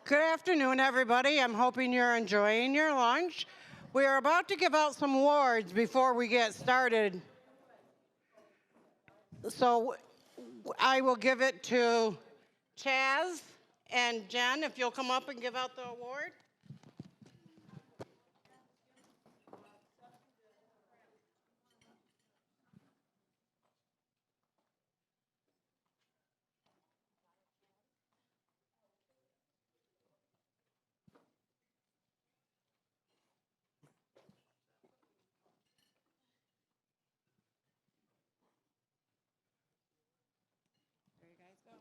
Good afternoon, everybody. I'm hoping you're enjoying your lunch. We are about to give out some awards before we get started. So I will give it to Chaz and Jen, if you'll come up and give out the award. There you guys go.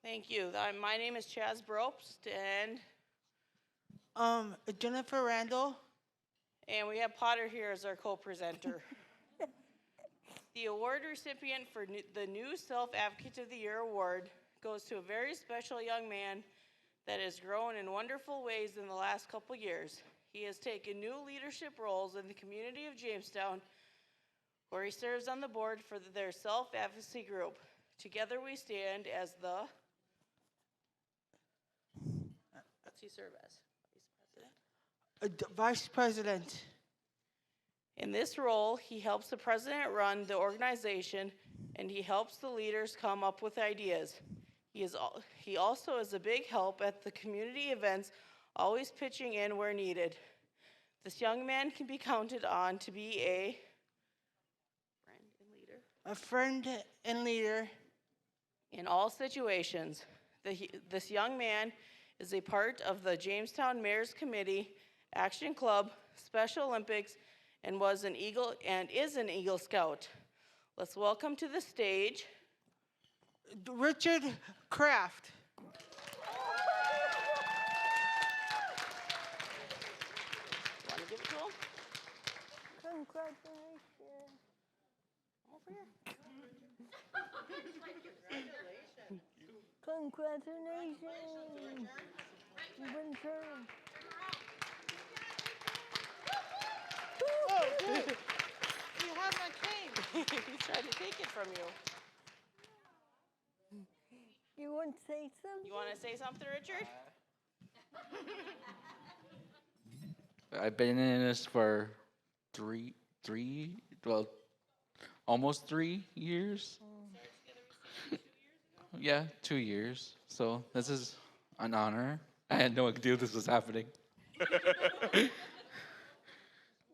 Thank you. My name is Chaz Brobst, and Jennifer Randall. we have Potter here as our co-presenter. The award recipient for the new Self-Advocate of the Year award goes to a very special young man that has grown in wonderful ways in the last couple years. He has taken new leadership roles in the community of Jamestown, where he serves on the board for their self-advocacy group. Together we stand as the... What's he serve as? Vice President? Vice President. In this role, he helps the president run the organization, and he helps the leaders come up with ideas. He also is a big help at the community events, always pitching in where needed. This young man can be counted on to be a friend and leader. A friend and leader. In all situations. This young man is a part of the Jamestown Mayor's Committee, Action Club, Special Olympics, and is an Eagle Scout. Let's welcome to the stage Richard Kraft. Want to give it to him? Congratulations. Over here. Congratulations. You've been turned. Oh, dude. You have my cane. He's trying to take it from you. You want to say something? You want to say something, Richard? I've been in this for almost 3 years. Yeah, 2 years. So this is an honor. I had no idea this was happening.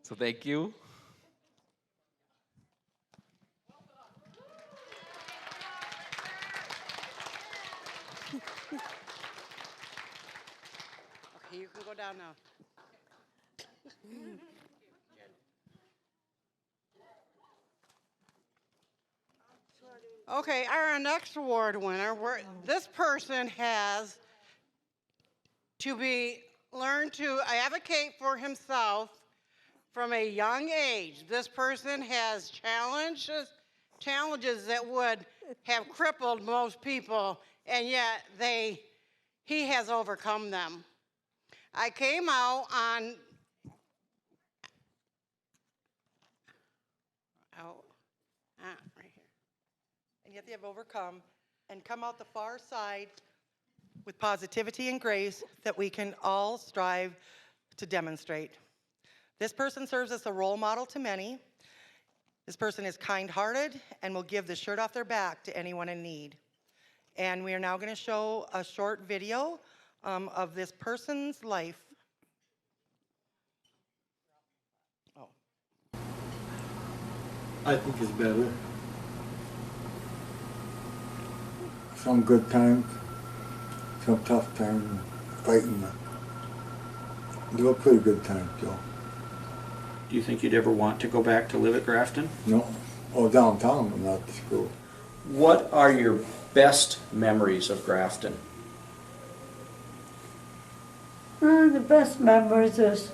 So thank you. Okay, you can go down now. Okay, our next award winner, this person has to learn to advocate for himself from a young age. This person has challenges that would have crippled most people, and yet he has overcome them. I came out on right here. And yet they have overcome and come out the far side with positivity and grace that we can all strive to demonstrate. This person serves as a role model to many. This person is kind-hearted and will give the shirt off their back to anyone in need. And we are now going to show a short video of this person's life. Oh. I think it's better. Some good times, some tough times, fighting. They were pretty good times, Joe. Do you think you'd ever want to go back to live at Grafton? No, oh, downtown, but not the school. What are your best memories of Grafton? The best memories is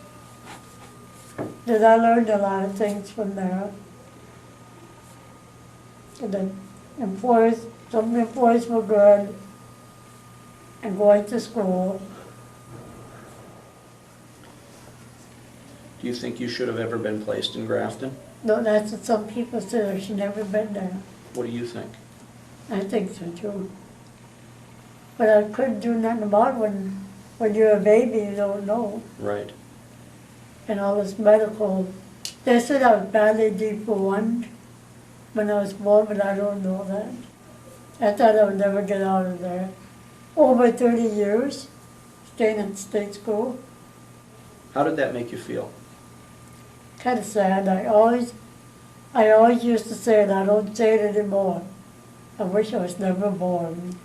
that I learned a lot of things from there. The employees, some employees were good and going to school. Do you think you should have ever been placed in Grafton? No, that's what some people say, they should never been there. What do you think? I think so too. But I couldn't do nothing about it when you're a baby, you don't know. Right. And all this medical, they said I was badly deformed when I was born, but I don't know that. I thought I would never get out of there. Over 30 years, staying in state school, How did that make you feel? kind of sad. I always used to say it, I don't say it anymore. I wish I was never born.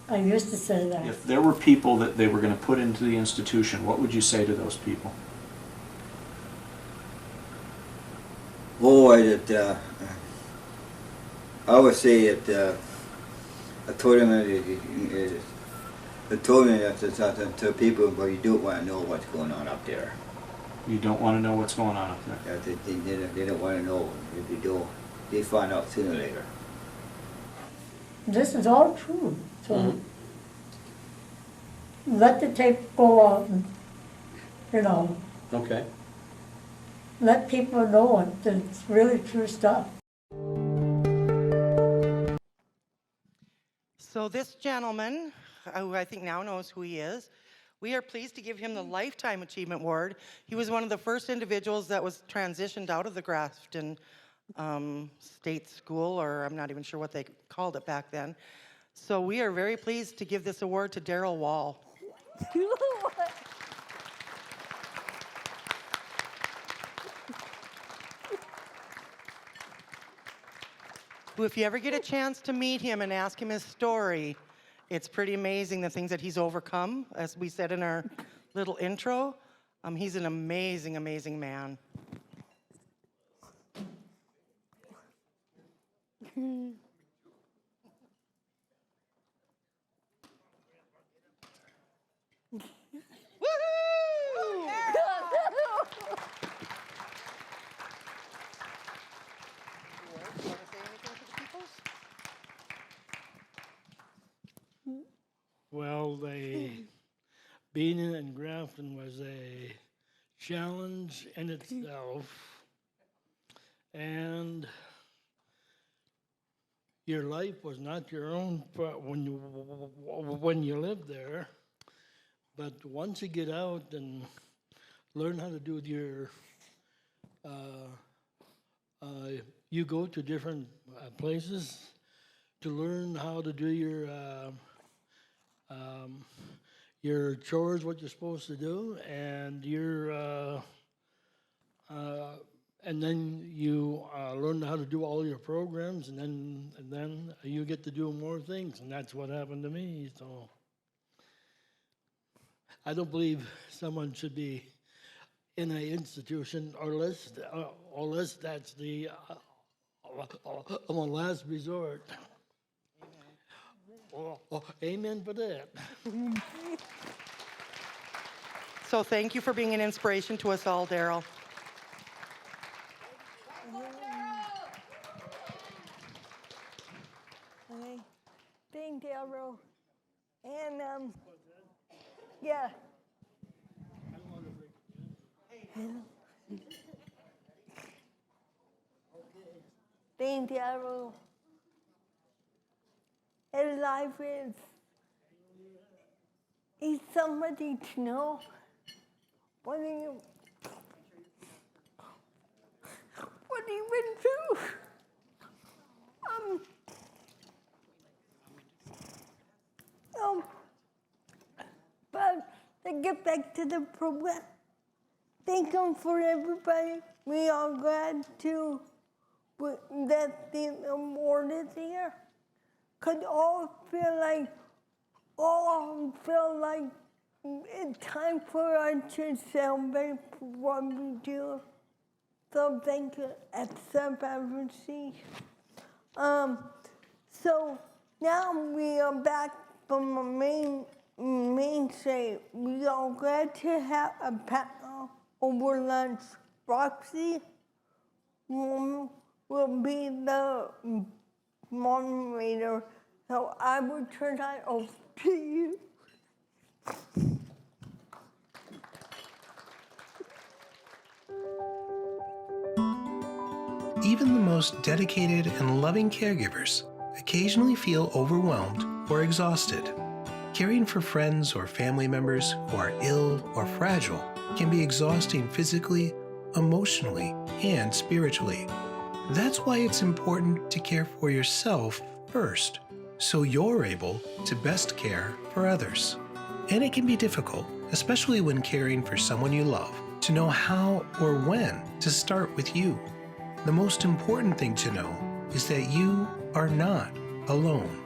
I used to say that. If there were people that they were going to put into the institution, what would you say to those people? Oh, I would say that I told him that to people, but you don't want to know what's going on up there. You don't want to know what's going on up there. They don't want to know. If you do, they find out sooner or later. This is all true. So Mhm. let the tape go out and, Okay. let people know it, that it's really true stuff. So this gentleman, who I think now knows who he is, we are pleased to give him the Lifetime Achievement Award. He was one of the first individuals that was transitioned out of the Grafton State School, or I'm not even sure what they called it back then. So we are very pleased to give this award to Daryl Wall. Who, if you ever get a chance to meet him and ask him his story, it's pretty amazing the things that he's overcome. As we said in our little intro, he's an amazing, amazing man. Woohoo! Want to say anything to the peoples? Well, being in Grafton was a challenge in itself, and your life was not your own when you lived there. But once you get out and learn how to do your, you go to different places to learn how to do your chores, what you're supposed to do, and and then you learn how to do all your programs, and then you get to do more things, and that's what happened to me. So I don't believe someone should be in an institution unless that's the last resort. Amen for that. So thank you for being an inspiration to us all, Daryl. Okay. Thank Daryl. And yeah. Thank Daryl. His life is somebody to know what he went through. But to get back to the program, thank you for everybody. We are glad to that the award is here. Could all feel like it's time for us to celebrate what we do. So thank you, FCFC. So now we are back from the main stage. We are glad to have a panel over lunch Roxy will be the moderator, so I will turn that over to you. Even the most dedicated and loving caregivers occasionally feel overwhelmed or exhausted. Caring for friends or family members who are ill or fragile can be exhausting physically, emotionally, and spiritually. That's why it's important to care for yourself first, so you're able to best care for others. And it can be difficult, especially when caring for someone you love, to know how or when to start with you. The most important thing to know is that you are not alone.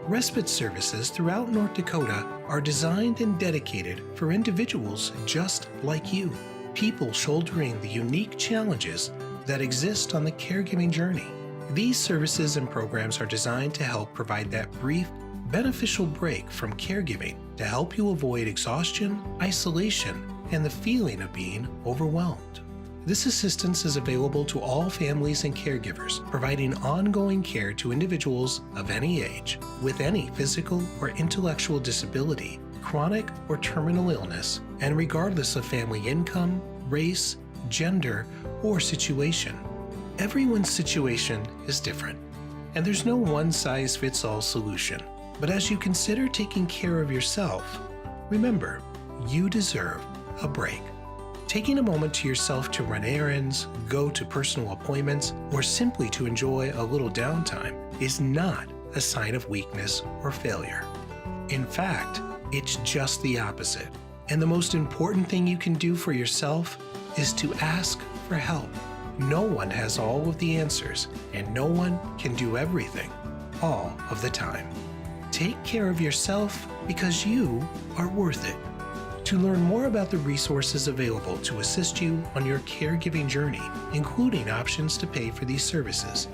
Respite services throughout North Dakota are designed and dedicated for individuals just like you, people shouldering the unique challenges that exist on the caregiving journey. These services and programs are designed to help provide that brief, beneficial break from caregiving to help you avoid exhaustion, isolation, and the feeling of being overwhelmed. This assistance is available to all families and caregivers, providing ongoing care to individuals of any age, with any physical or intellectual disability, chronic or terminal illness, and regardless of family income, race, gender, or situation. Everyone's situation is different, and there's no one-size-fits-all solution. But as you consider taking care of yourself, remember, you deserve a break. Taking a moment to yourself to run errands, go to personal appointments, or simply to enjoy a little downtime is not a sign of weakness or failure. In fact, it's just the opposite. And the most important thing you can do for yourself is to ask for help. No one has all of the answers, and no one can do everything all of the time. Take care of yourself because you are worth it. To learn more about the resources available to assist you on your caregiving journey, including options to pay for these services,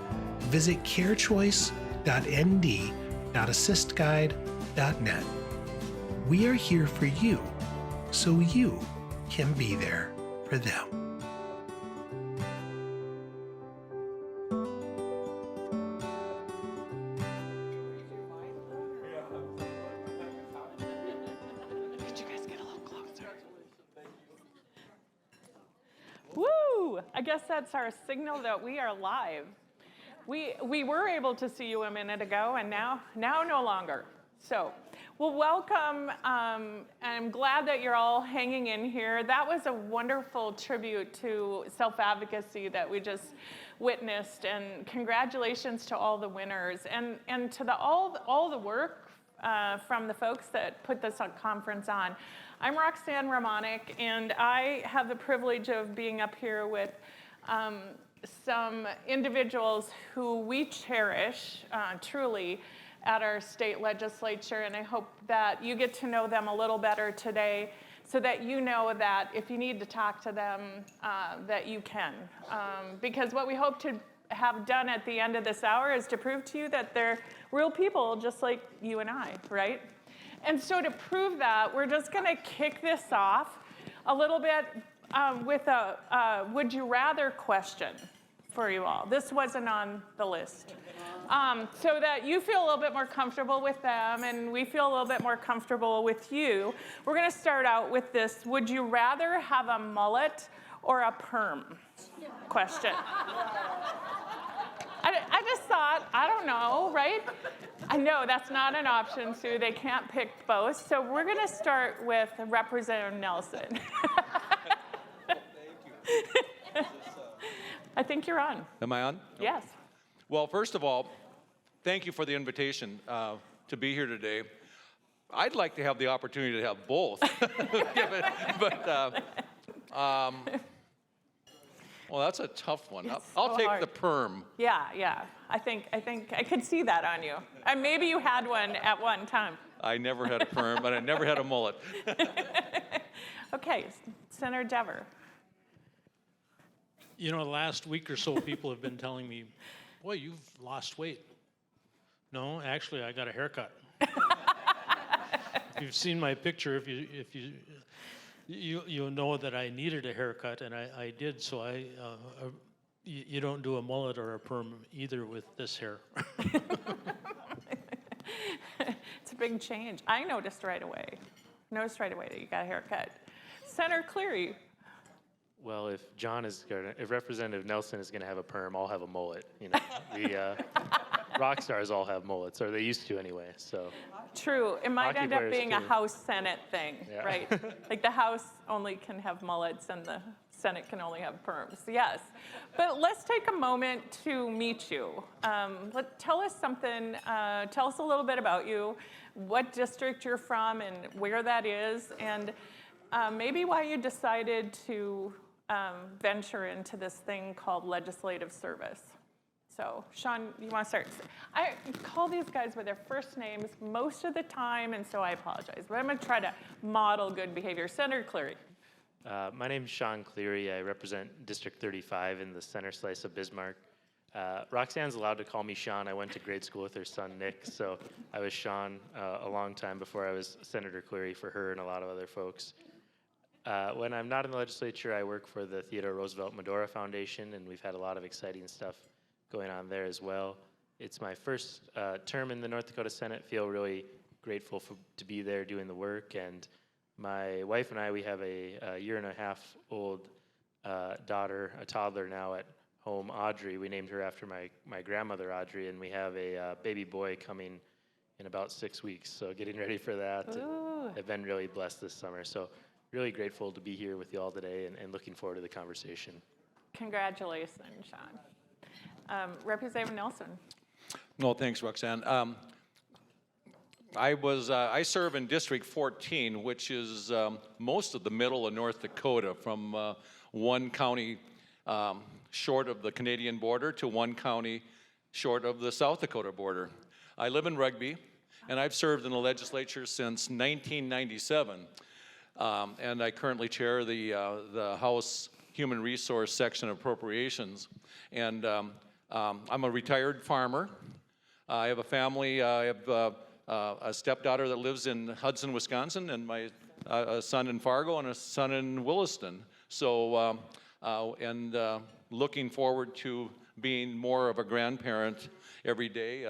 visit carechoice.nd.assistguide.net. We are here for you, so you can be there for them. Woo! I guess that's our signal that we are live. We were able to see you a minute ago, and now no longer. So, well, welcome. I'm glad that you're all hanging in here. That was a wonderful tribute to self-advocacy that we just witnessed, and congratulations to all the winners and to all the work from the folks that put this conference on. I'm Roxanne Romanek, and I have the privilege of being up here with some individuals who we cherish truly at our state legislature, and I hope that you get to know them a little better today so that you know that if you need to talk to them, that you can. Because what we hope to have done at the end of this hour is to prove to you that they're real people just like you and I, right? And so to prove that, we're just going to kick this off a little bit with a would you rather question for you all. This wasn't on the list. So that you feel a little bit more comfortable with them and we feel a little bit more comfortable with you. We're going to start out with this, would you rather have a mullet or a perm question? I just thought, I don't know, right? I know that's not an option, Sue. They can't pick both. So we're going to start with Representative Nelson. I think you're on. Am I on? Yes. Well, first of all, thank you for the invitation to be here today. I'd like to have the opportunity to have both. Well, that's a tough one. I'll take the perm. Yeah. I think I could see that on you. And maybe you had one at one time. I never had a perm, but I never had a mullet. Okay, Senator Dever. You know, last week or so, people have been telling me, boy, you've lost weight. No, actually, I got a haircut. If you've seen my picture, if you you know that I needed a haircut, and I did, so you don't do a mullet or a perm either with this hair. It's a big change. I noticed right away. Noticed right away that you got a haircut. Senator Cleary. Well, if if Representative Nelson is gonna have a perm, I'll have a mullet. You know, the rock stars all have mullets, or they used to anyway. So. True. It might Hockey end up players being a too. House Senate thing, Yeah. right? Like the House only can have mullets and the Senate can only have perms. Yes. But let's take a moment to meet you. Tell us something. Tell us a little bit about you, what district you're from and where that is, and maybe why you decided to venture into this thing called legislative service. So, Sean, you want to start? I call these guys by their first names most of the time, and so I apologize. But I'm going to try to model good behavior. Senator Cleary. My name is Sean Cleary. I represent District 35 in the center slice of Bismarck. Roxanne's allowed to call me Sean. I went to grade school with her son, Nick, so I was Sean a long time before I was Senator Cleary for her and a lot of other folks. When I'm not in the legislature, I work for the Theodore Roosevelt Medora Foundation, and we've had a lot of exciting stuff going on there as well. It's my first term in the North Dakota Senate. Feel really grateful to be there doing the work. And my wife and I, we have a year-and-a-half-old daughter, a toddler now at home, Audrey. We named her after my grandmother, Audrey, and we have a baby boy coming in about 6 weeks. So getting ready for that. I've been really blessed this summer. So really grateful to be here with you all today and looking forward to the conversation. Congratulations, Sean. Representative Nelson. No, thanks, Roxanne. I serve in District 14, which is most of the middle of North Dakota, from one county short of the Canadian border to one county short of the South Dakota border. I live in Rugby, and I've served in the legislature since 1997. And I currently chair the House Human Resource Section of Appropriations. And I'm a retired farmer. I have a family. I have a stepdaughter that lives in Hudson, Wisconsin, and a son in Fargo and a son in Williston. So, looking forward to being more of a grandparent every day.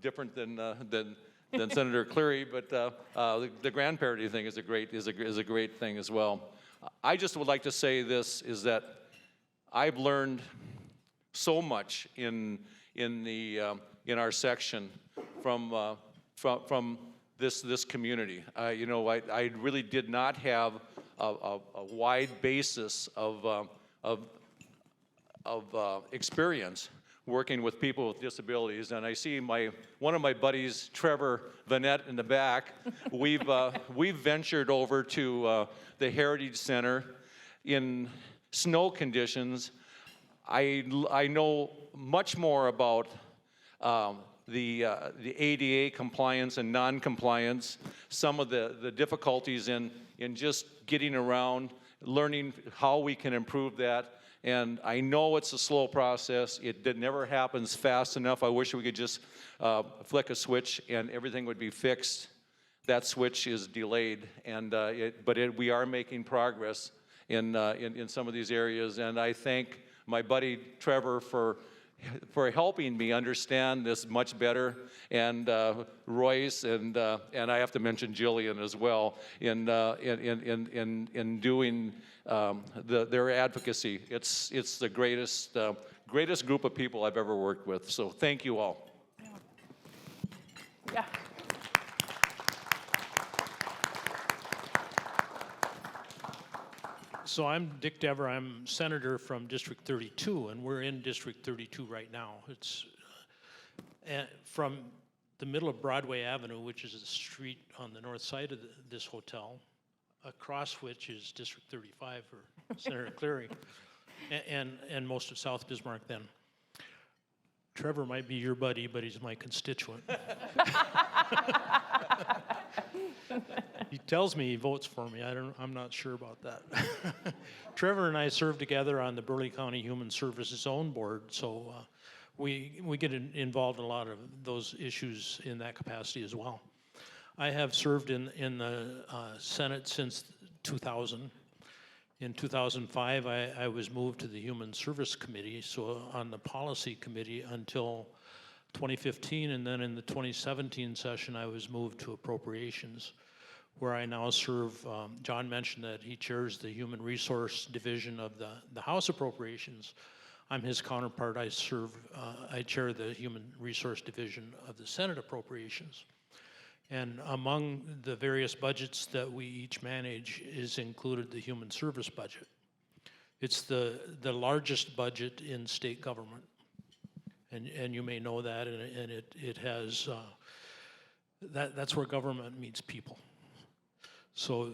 Different than Senator Cleary, but the grandparenting thing is a great thing as well. I just would like to say this, is that I've learned so much in our section from this community. You know, I really did not have a wide basis of experience working with people with disabilities, and I see one of my buddies, Trevor Vanette, in the back. We've ventured over to the Heritage Center in snow conditions. I know much more about the ADA compliance and non-compliance, some of the difficulties in just getting around, learning how we can improve that. And I know it's a slow process. It never happens fast enough. I wish we could just flick a switch and everything would be fixed. That switch is delayed, and we are making progress in some of these areas. And I thank my buddy Trevor for helping me understand this much better, and Royce, and I have to mention Jillian as well in doing their advocacy. It's the greatest group of people I've ever worked with. So thank you all. Yeah. So I'm Dick Dever. I'm senator from District 32, and we're in District 32 right now. It's from the middle of Broadway Avenue, which is the street on the north side of this hotel, across which is District 35 for Senator Cleary, and most of South Bismarck then. Trevor might be your buddy, but he's my constituent. He tells me he votes for me. I'm not sure about that. Trevor and I serve together on the Burleigh County Human Services Zone Board, so we get involved in a lot of those issues in that capacity as well. I have served in the Senate since 2000. In 2005, I was moved to the Human Service Committee, so on the policy committee until 2015, and then in the 2017 session, I was moved to appropriations, where I now serve. John mentioned that he chairs the Human Resource Division of the House Appropriations. I'm his counterpart. I chair the Human Resource Division of the Senate Appropriations. And among the various budgets that we each manage is included the human service budget. It's the largest budget in state government. And you may know that, and it has, that's where government meets people. So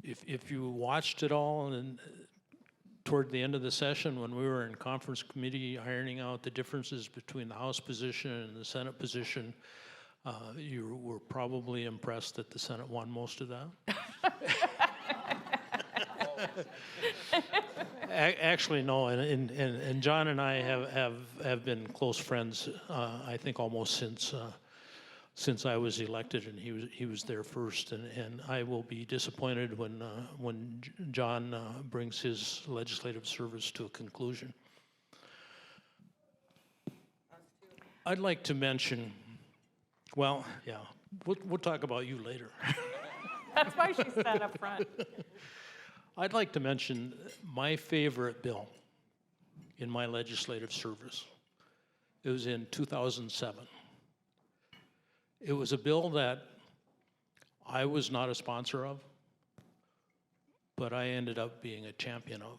if you watched it all, and toward the end of the session when we were in conference committee ironing out the differences between the House position and the Senate position, you were probably impressed that the Senate won most of that. Actually, no, and John and I have been close friends. I think almost since I was elected, and he was there first. And I will be disappointed when John brings his legislative service to a conclusion. I'd like to mention. Well, yeah, we'll talk about you later. That's why she sat up front. I'd like to mention my favorite bill in my legislative service. It was in 2007. It was a bill that I was not a sponsor of, but I ended up being a champion of,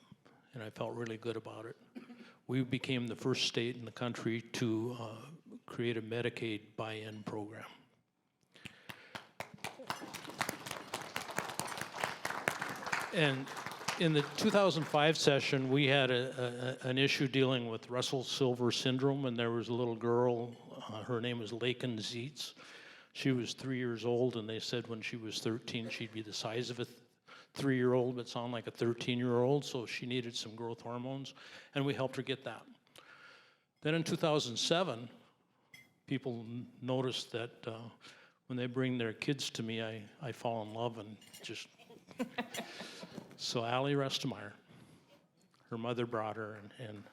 and I felt really good about it. We became the first state in the country to create a Medicaid buy-in program. And in the 2005 session, we had an issue dealing with Russell-Silver syndrome, and there was a little girl, her name was Laken Zietz. She was 3 years old, and they said when she was 13, she'd be the size of a 3-year-old, but sound like a 13-year-old, so she needed some growth hormones, and we helped her get that. Then in 2007, people noticed that when they bring their kids to me, I fall in love and just... So Allie Restemeyer, her mother brought her, and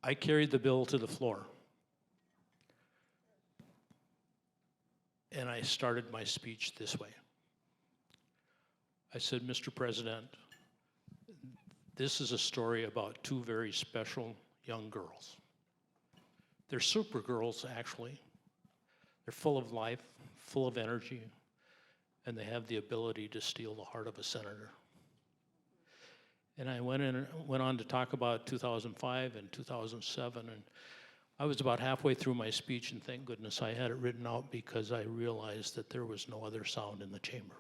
I carried the bill to the floor. And I started my speech this way. I said, Mr. President, this is a story about two very special young girls. They're super girls, actually. They're full of life, full of energy, and they have the ability to steal the heart of a senator. And I went on to talk about 2005 and 2007, and I was about halfway through my speech, and thank goodness I had it written out because I realized that there was no other sound in the chamber.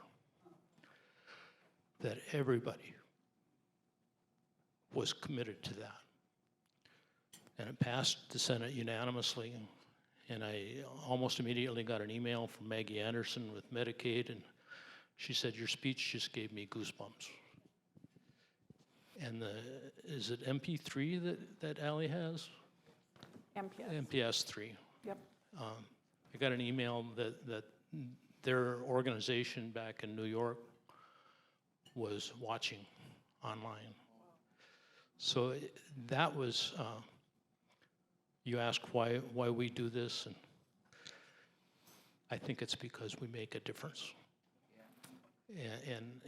That everybody was committed to that. And it passed the Senate unanimously, and I almost immediately got an email from Maggie Anderson with Medicaid, and she said, your speech just gave me goosebumps. And is it MP3 that Allie has? MPS. MPS 3. Yep. I got an email that their organization back in New York was watching online. So that was, you ask why we do this, and I think it's because we make a difference.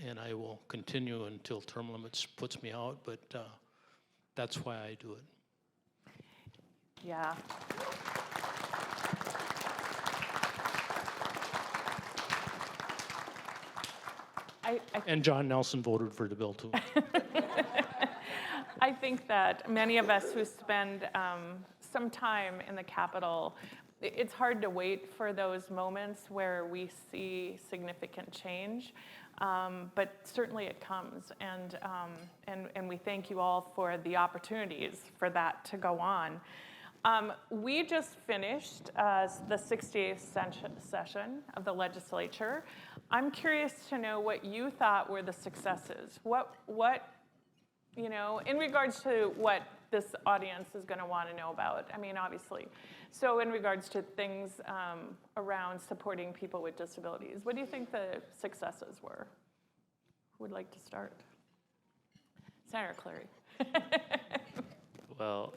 And I will continue until term limits puts me out, but that's why I do it. Yeah. And John Nelson voted for the bill too. I think that many of us who spend some time in the Capitol, it's hard to wait for those moments where we see significant change, but certainly it comes, and we thank you all for the opportunities for that to go on. We just finished the 68th session of the legislature. I'm curious to know what you thought were the successes. What you know, in regards to what this audience is going to want to know about. I mean, obviously. So in regards to things around supporting people with disabilities, what do you think the successes were? would like to start? Senator Cleary. Well,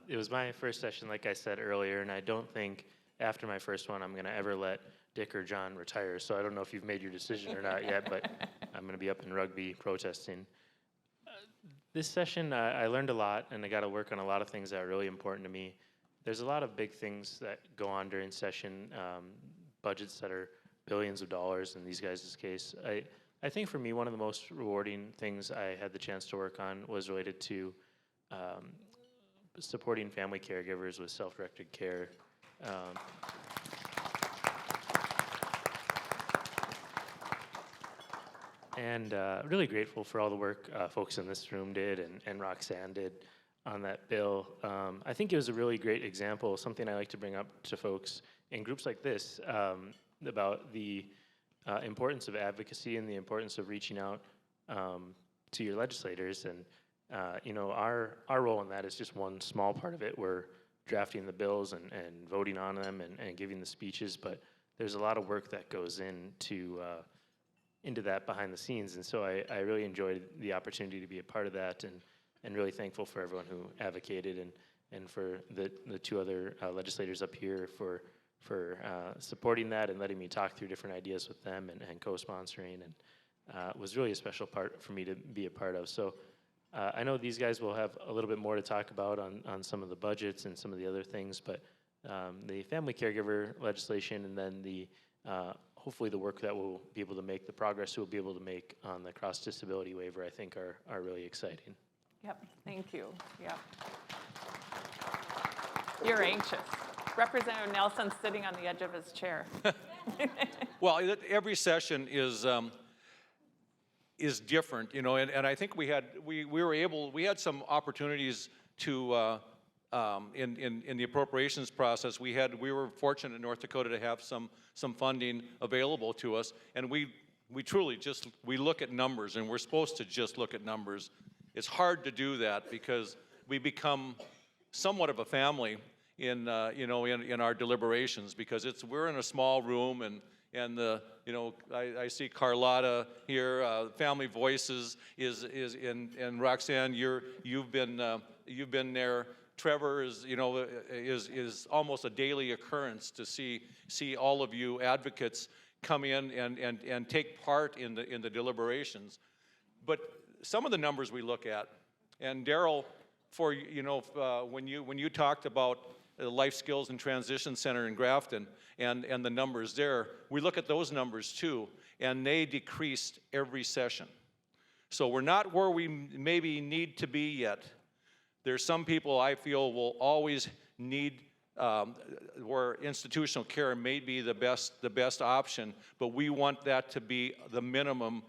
it was my first session, like I said earlier, and I don't think after my first one I'm going to ever let Dick or John retire. So I don't know if you've made your decision or not yet, but I'm going to be up in Rugby protesting. This session, I learned a lot, and I got to work on a lot of things that are really important to me. There's a lot of big things that go on during session, budgets that are billions of dollars in these guys' case. I think for me, one of the most rewarding things I had the chance to work on was related to supporting family caregivers with self-directed care. And really grateful for all the work folks in this room did and Roxanne did on that bill. I think it was a really great example, something I like to bring up to folks in groups like this about the importance of advocacy and the importance of reaching out to your legislators. And you know, our role in that is just one small part of it. We're drafting the bills and voting on them and giving the speeches, but there's a lot of work that goes into that behind the scenes. And so I really enjoyed the opportunity to be a part of that, and really thankful for everyone who advocated and for the two other legislators up here for supporting that and letting me talk through different ideas with them and co-sponsoring, and it was really a special part for me to be a part of. So I know these guys will have a little bit more to talk about on some of the budgets and some of the other things, but the family caregiver legislation and then the hopefully the work that we'll be able to make, the progress we'll be able to make on the cross-disability waiver, I think are really exciting. Yep, thank you. Yep. You're anxious. Representative Nelson sitting on the edge of his chair. Well, every session is different, you know, and I think we had some opportunities to in the appropriations process. We were fortunate in North Dakota to have some funding available to us, and we truly we look at numbers, and we're supposed to just look at numbers. It's hard to do that because we become somewhat of a family in our deliberations, because we're in a small room, and I see Carlotta here, Family Voices and Roxanne, you've been there. Trevor is almost a daily occurrence to see all of you advocates come in and take part in the deliberations. But some of the numbers we look at, and Daryl, when you talked about the Life Skills and Transition Center in Grafton and the numbers there, we look at those numbers too, and they decreased every session. So we're not where we maybe need to be yet. There's some people I feel will always need where institutional care may be the best option, but we want that to be the minimum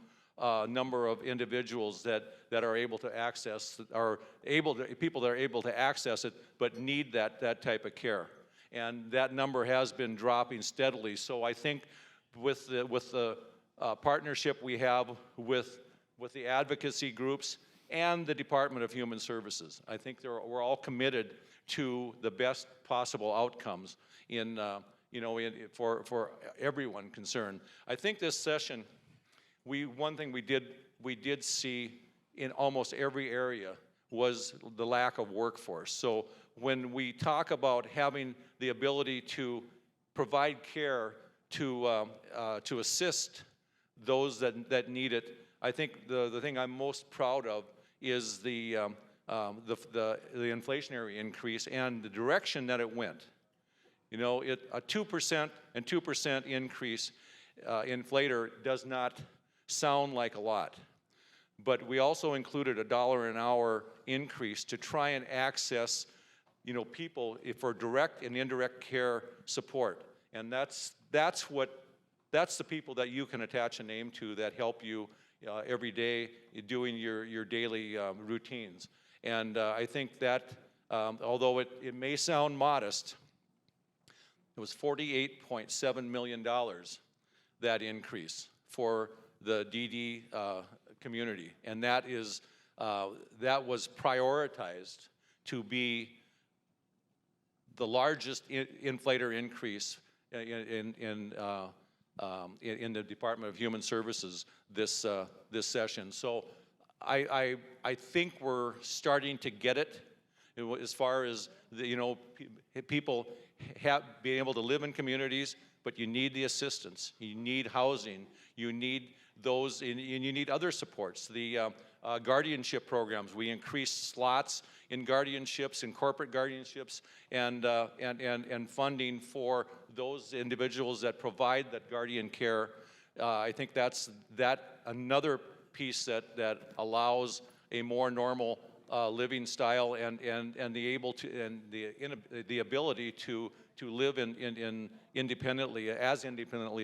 number of individuals that are able to access, people that are able to access it, but need that type of care. And that number has been dropping steadily. So I think with the partnership we have with the advocacy groups and the Department of Human Services, I think we're all committed to the best possible outcomes for everyone concerned. I think this session, one thing we did see in almost every area was the lack of workforce. So when we talk about having the ability to provide care to assist those that need it, I think the thing I'm most proud of is the inflationary increase and the direction that it went. You know, a 2% and 2% increase inflator does not sound like a lot, but we also included $1 an hour increase to try and access, people for direct and indirect care support, and that's the people that you can attach a name to that help you every day doing your daily routines. And I think that although it may sound modest, it was $48.7 million, that increase for the DD community, and that was prioritized to be the largest inflator increase in in the Department of Human Services this session. So I think we're starting to get it as far as people being able to live in communities, but you need the assistance, you need housing, you need those, and you need other supports. The guardianship programs, we increase slots in guardianships, in corporate guardianships, and funding for those individuals that provide that guardian care. I think that's another piece that allows a more normal living style and the ability to live independently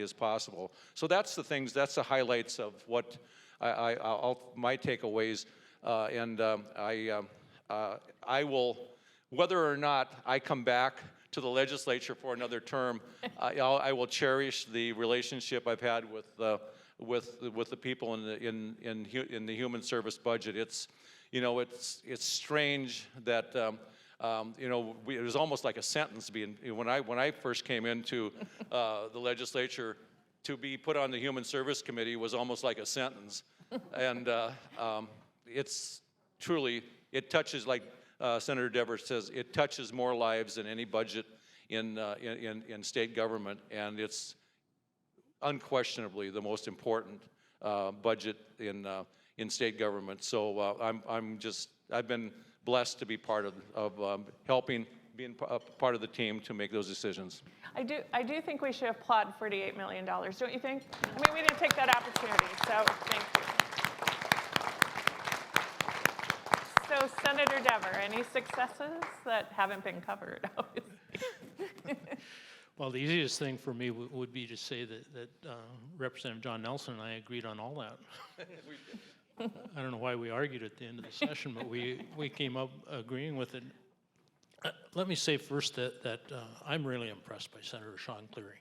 as possible. So that's the things. That's the highlights of what my takeaways. I will, whether or not I come back to the legislature for another term, I will cherish the relationship I've had with the people in the human service budget. It's strange that it was almost like a sentence being when I first came into the legislature, to be put on the Human Service Committee was almost like a sentence, and it's truly, it touches, like Senator Dever says, it touches more lives than any budget in state government, and it's unquestionably the most important budget in state government. So I've been blessed to be part of helping, being a part of the team to make those decisions. I do think we should applaud $48 million, don't you think? I mean, we didn't take that opportunity, so thank you. So Senator Dever, any successes that haven't been covered? Well, the easiest thing for me would be to say that Representative John Nelson and I agreed on all that. I don't know why we argued at the end of the session, but we came up agreeing with it. Let me say first that I'm really impressed by Senator Sean Cleary.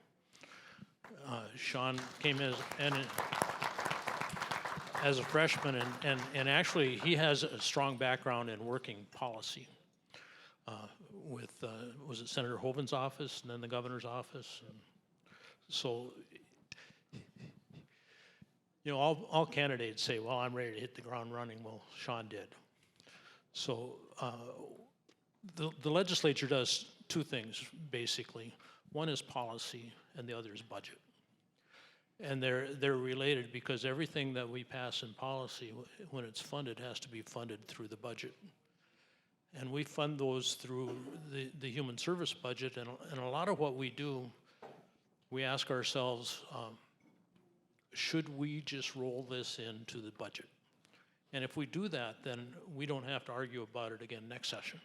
Sean came as a freshman, and actually he has a strong background in working policy with, was it Senator Hoeven's office and then the governor's office? And so, all candidates say, well, I'm ready to hit the ground running. Well, Sean did. So the legislature does two things, basically. One is policy, and the other is budget. And they're related because everything that we pass in policy, when it's funded, has to be funded through the budget. And we fund those through the human service budget, and a lot of what we do, we ask ourselves, should we just roll this into the budget? And if we do that, then we don't have to argue about it again next session.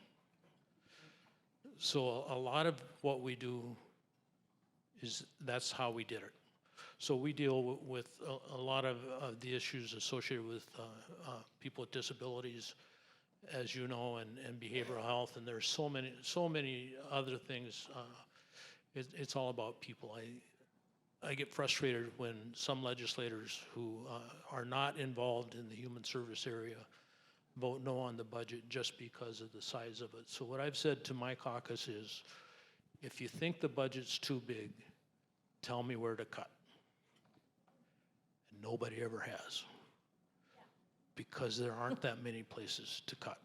So a lot of what we do that's how we did it. So we deal with a lot of the issues associated with people with disabilities, as you know, and behavioral health, and there's so many other things. It's all about people. I get frustrated when some legislators who are not involved in the human service area vote no on the budget just because of the size of it. So what I've said to my caucus is, if you think the budget's too big, tell me where to cut. And nobody ever has, because there aren't that many places to cut.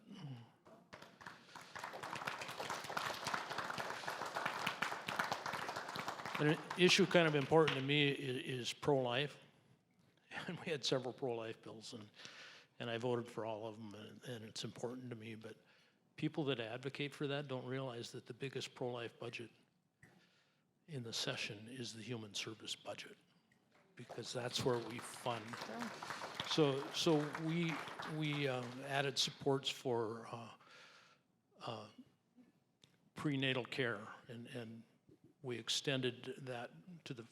And an issue kind of important to me is pro-life. And we had several pro-life bills, and I voted for all of them, and it's important to me. But people that advocate for that don't realize that the biggest pro-life budget in the session is the human service budget, because that's where we fund. So we added supports for prenatal care, and we extended that to the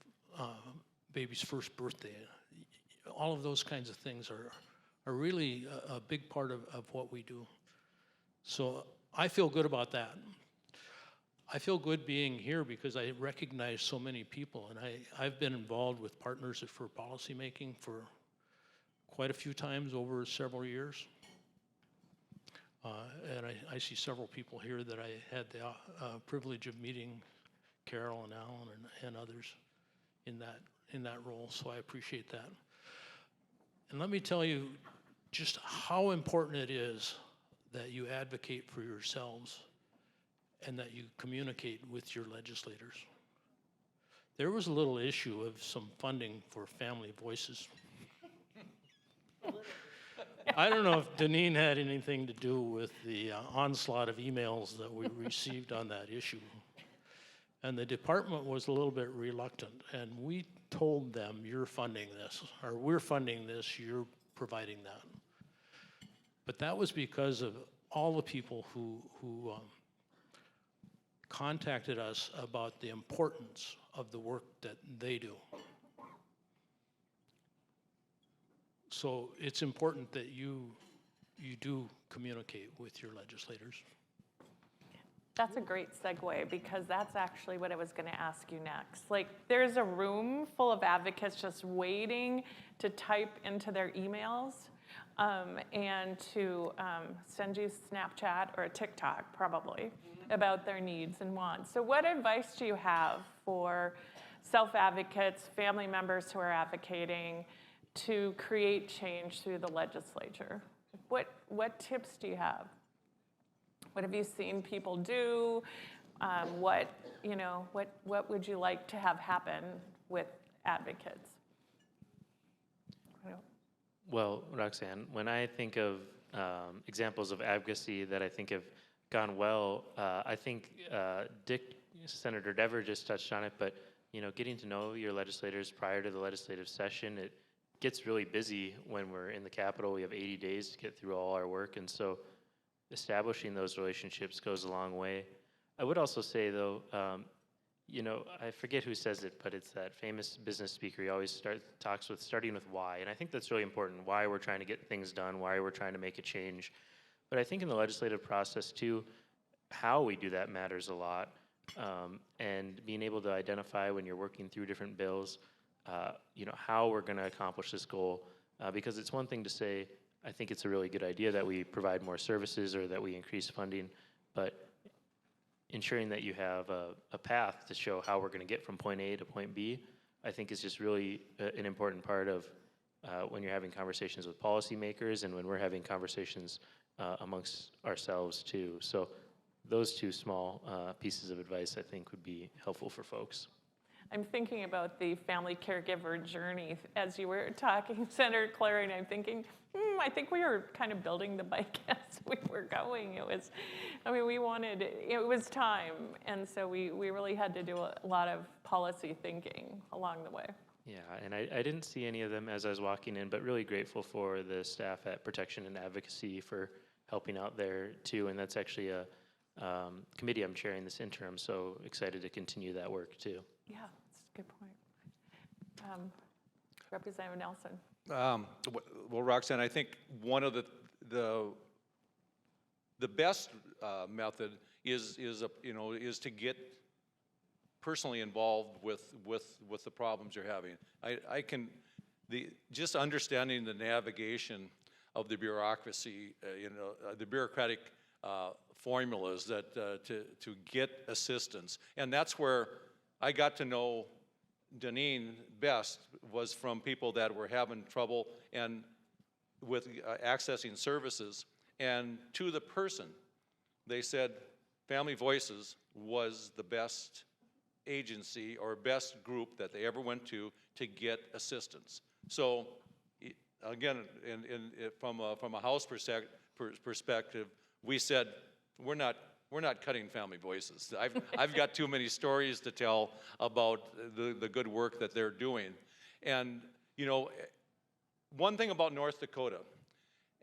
baby's first birthday. All of those kinds of things are really a big part of what we do. So I feel good about that. I feel good being here because I recognize so many people, and I've been involved with Partners for Policymaking for quite a few times over several years. And I see several people here that I had the privilege of meeting, Carol and Alan and others in in that role, so I appreciate that. And let me tell you just how important it is that you advocate for yourselves and that you communicate with your legislators. There was a little issue of some funding for Family Voices. I don't know if Deneen had anything to do with the onslaught of emails that we received on that issue. And the department was a little bit reluctant, and we told them, you're funding this, or we're funding this, you're providing that. But that was because of all the people who contacted us about the importance of the work that they do. So it's important that you do communicate with your legislators. That's a great segue, because that's actually what I was going to ask you next. Like, there's a room full of advocates just waiting to type into their emails and to send you Snapchat or a TikTok, probably, about their needs and wants. So what advice do you have for self-advocates, family members who are advocating to create change through the legislature? What tips do you have? What have you seen people do? What would you like to have happen with advocates? Well, Roxanne, when I think of examples of advocacy that I think have gone well, I think Senator Dever just touched on it, but getting to know your legislators prior to the legislative session, it gets really busy when we're in the Capitol. We have 80 days to get through all our work, and so establishing those relationships goes a long way. I would also say, though, I forget who says it, but it's that famous business speaker. He always talks with starting with why, and I think that's really important. Why we're trying to get things done, why we're trying to make a change. But I think in the legislative process too, how we do that matters a lot, and being able to identify when you're working through different bills, how we're going to accomplish this goal. Because it's one thing to say, I think it's a really good idea that we provide more services or that we increase funding, but ensuring that you have a path to show how we're going to get from point A to point B, I think is just really an important part of when you're having conversations with policymakers and when we're having conversations amongst ourselves too. So those two small pieces of advice I think would be helpful for folks. I'm thinking about the family caregiver journey as you were talking, Senator Clary, and I'm thinking, I think we were kind of building the bike as we were going. It was time, and so we really had to do a lot of policy thinking along the way. Yeah, and I didn't see any of them as I was walking in, but really grateful for the staff at Protection and Advocacy for helping out there too, and that's actually a committee I'm chairing this interim, so excited to continue that work too. Yeah, that's a good point. Representative Nelson. Well, Roxanne, I think one of the best method is to get personally involved with the problems you're having. Just understanding the navigation of the bureaucracy, the bureaucratic formulas that to get assistance, and that's where I got to know Deneen best, was from people that were having trouble and with accessing services, and to the person, they said Family Voices was the best agency or best group that they ever went to get assistance. So again, from a House perspective, we said we're not cutting Family Voices. I've got too many stories to tell about the good work that they're doing. And one thing about North Dakota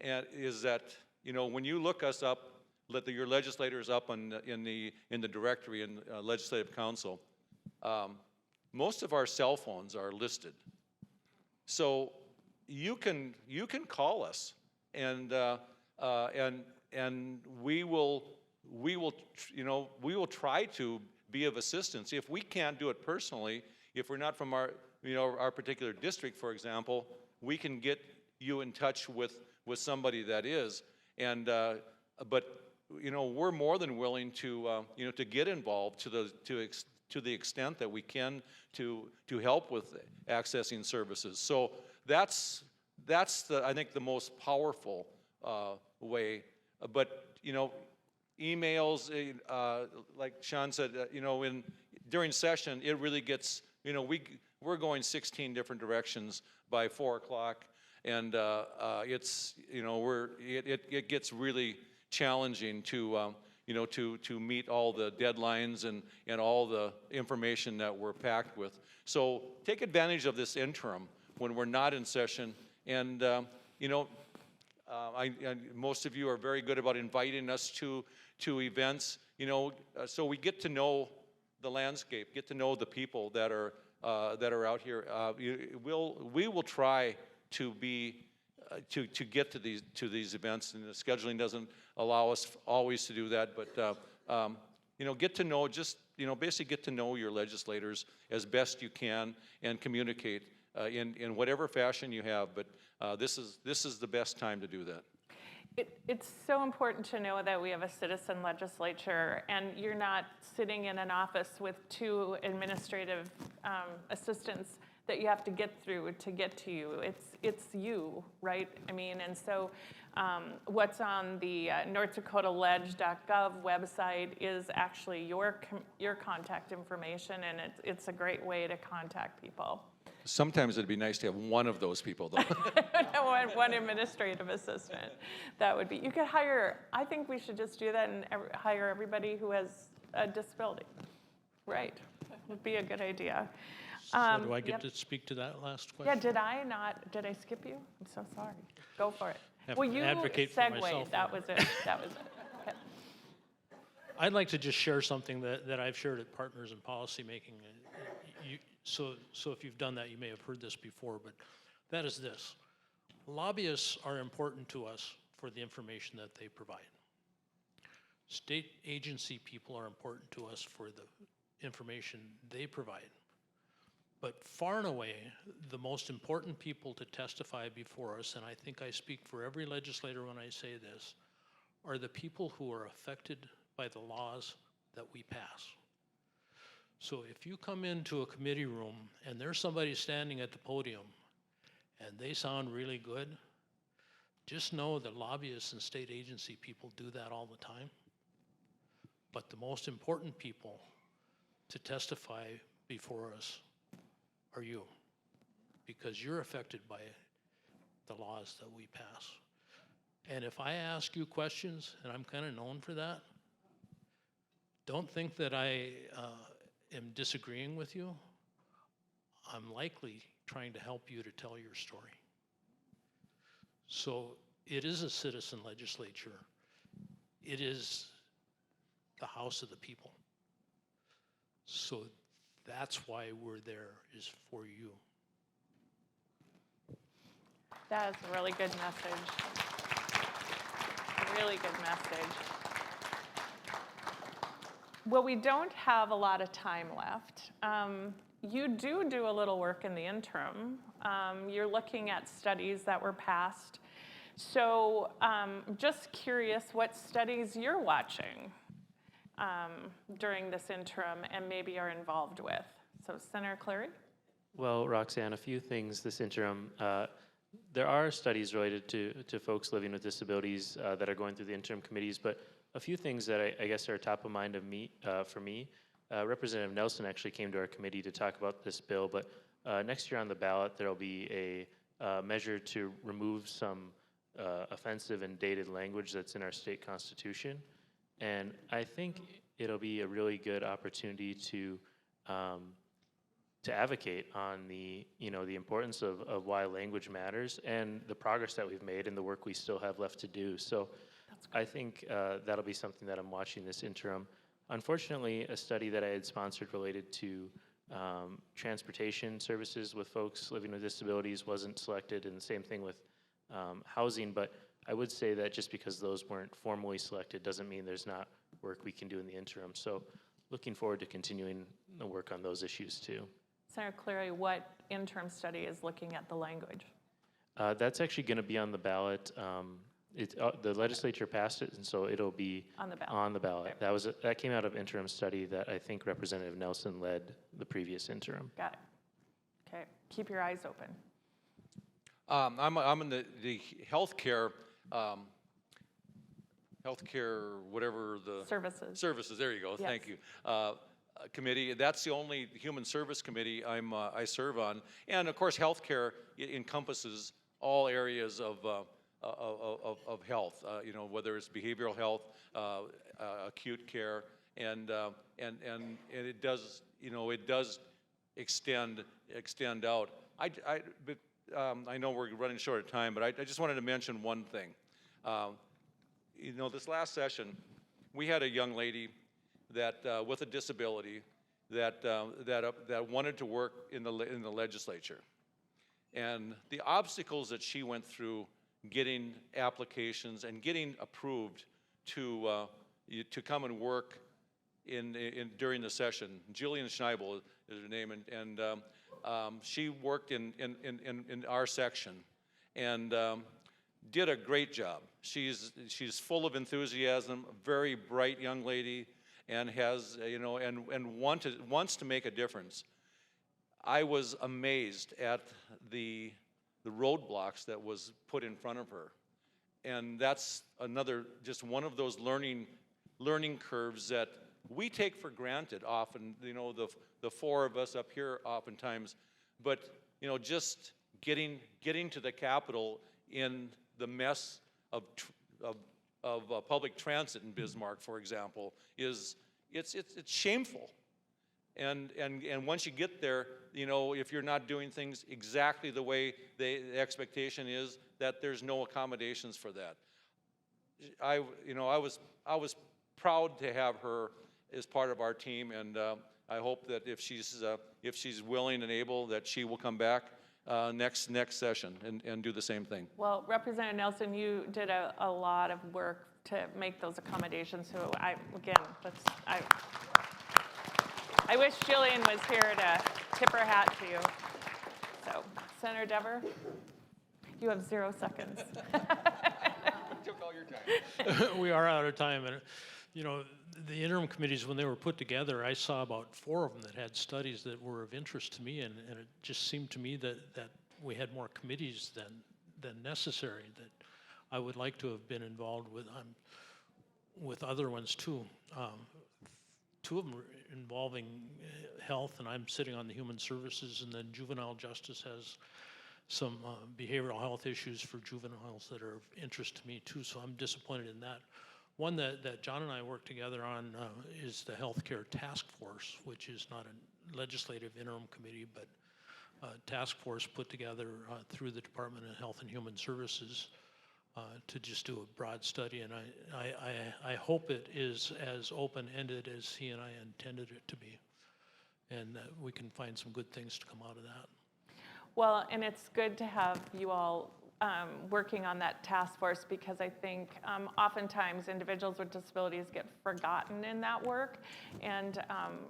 is that when you look us up, let your legislators up in the directory in Legislative Council, most of our cell phones are listed. So you can call us, and we will try to be of assistance. If we can't do it personally, if we're not from our particular district, for example, we can get you in touch with somebody that is. And but we're more than willing to to get involved to the extent that we can to help with accessing services. So that's I think the most powerful way. But emails, like Sean said, during session, it really gets, we're going 16 different directions by 4 o'clock, and it's, it gets really challenging to, to meet all the deadlines and all the information that we're packed with. So take advantage of this interim when we're not in session, and most of you are very good about inviting us to events, so we get to know the landscape, get to know the people that are out here. We will try to be to get to these events, and the scheduling doesn't allow us always to do that. But get to know, basically get to know your legislators as best you can and communicate in whatever fashion you have. But this is the best time to do that. It's so important to know that we have a citizen legislature, and you're not sitting in an office with 2 administrative assistants that you have to get through to get to you. It's you, right? I mean, and so what's on the NorthDakotaLeg.gov website is actually your contact information, and it's a great way to contact people. Sometimes it'd be nice to have one of those people, though. One administrative assistant. That would be, you could hire, I think we should just do that and hire everybody who has a disability. Right, would be a good idea. So do I get to speak to that last question? Yeah, did I skip you? I'm so sorry. Go for it. Well, you advocate for myself. That was it, that was it. Okay. I'd like to just share something that I've shared at Partners in Policymaking. So if you've done that, you may have heard this before, but that is this. Lobbyists are important to us for the information that they provide. State agency people are important to us for the information they provide. But far and away, the most important people to testify before us, and I think I speak for every legislator when I say this, are the people who are affected by the laws that we pass. So if you come into a committee room and there's somebody standing at the podium and they sound really good, just know that lobbyists and state agency people do that all the time. But the most important people to testify before us are you, because you're affected by the laws that we pass. And if I ask you questions, and I'm kind of known for that, don't think that I am disagreeing with you. I'm likely trying to help you to tell your story. So it is a citizen legislature. It is the House of the people. So that's why we're there, is for you. That is a really good message. Really good message. Well, we don't have a lot of time left. You do a little work in the interim. You're looking at studies that were passed. So just curious what studies you're watching during this interim and maybe are involved with. So Senator Cleary? Well, Roxanne, a few things this interim. There are studies related to folks living with disabilities that are going through the interim committees, but a few things that I guess are top of mind for me. Representative Nelson actually came to our committee to talk about this bill, but next year on the ballot there will be a measure to remove some offensive and dated language that's in our state constitution. And I think it'll be a really good opportunity to advocate on the importance of why language matters and the progress that we've made and the work we still have left to do. So I think that'll be something that I'm watching this interim. Unfortunately, a study that I had sponsored related to transportation services with folks living with disabilities wasn't selected, and the same thing with housing, but I would say that just because those weren't formally selected doesn't mean there's not work we can do in the interim. So looking forward to continuing the work on those issues too. Senator Cleary, what interim study is looking at the language? That's actually going to be on the ballot the legislature passed it, and so it'll be On the ballot. on the ballot. That came out of interim study that I think Representative Nelson led the previous interim. Got it. Okay, keep your eyes open. I'm in the healthcare, whatever the Services. Services. There you go. Yes. Thank you. Committee. That's the only human service committee I serve on, and of course, healthcare encompasses all areas of health. You know, whether it's behavioral health, acute care, and it does, you know, it does extend out. I know we're running short of time, but I just wanted to mention one thing. You know, this last session, we had a young lady that with a disability that wanted to work in the legislature, and the obstacles that she went through getting applications and getting approved to come and work during the session. Jillian Schneibel is her name, and she worked in our section and did a great job. She's full of enthusiasm, a very bright young lady, and has, you know, and wants to make a difference. I was amazed at the roadblocks that was put in front of her, and that's just one of those learning curves that we take for granted often. You know, the four of us up here oftentimes, but you know, just getting to the Capitol in the mess of public transit in Bismarck, for example, it's shameful. And once you get there, you know, if you're not doing things exactly the way the expectation is, that there's no accommodations for that. I was proud to have her as part of our team, and I hope that if she's willing and able, that she will come back next session and do the same thing. Well, Representative Nelson, you did a lot of work to make those accommodations. So I wish Jillian was here to tip her hat to you. So, Senator Dever, you have 0 seconds. Took all your time. We are out of time, and you know, the interim committees, when they were put together, I saw about 4 of them that had studies that were of interest to me, and it just seemed to me that we had more committees than necessary, that I would like to have been involved with other ones too. 2 of them were involving health, and I'm sitting on the human services, and then juvenile justice has some behavioral health issues for juveniles that are of interest to me too, so I'm disappointed in that. One that John and I work together on is the Healthcare Task Force, which is not a legislative interim committee, but a task force put together through the Department of Health and Human Services to just do a broad study, and I hope it is as open-ended as he and I intended it to be, and that we can find some good things to come out of that. Well, and it's good to have you all working on that task force, because I think oftentimes individuals with disabilities get forgotten in that work, and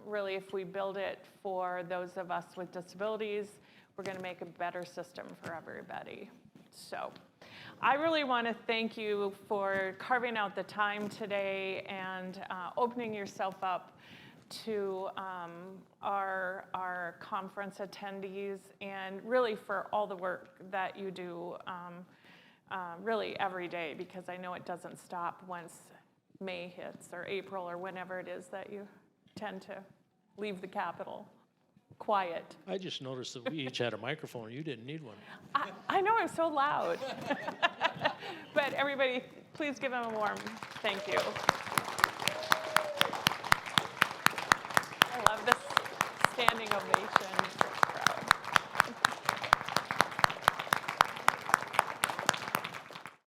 really if we build it for those of us with disabilities, we're going to make a better system for everybody. So I really want to thank you for carving out the time today and opening yourself up to our conference attendees, and really for all the work that you do really every day, because I know it doesn't stop once May hits or April or whenever it is that you tend to leave the Capitol quiet. I just noticed that we each had a microphone. You didn't need one. I know, I'm so loud. But everybody, please give him a warm thank you. I love this standing ovation.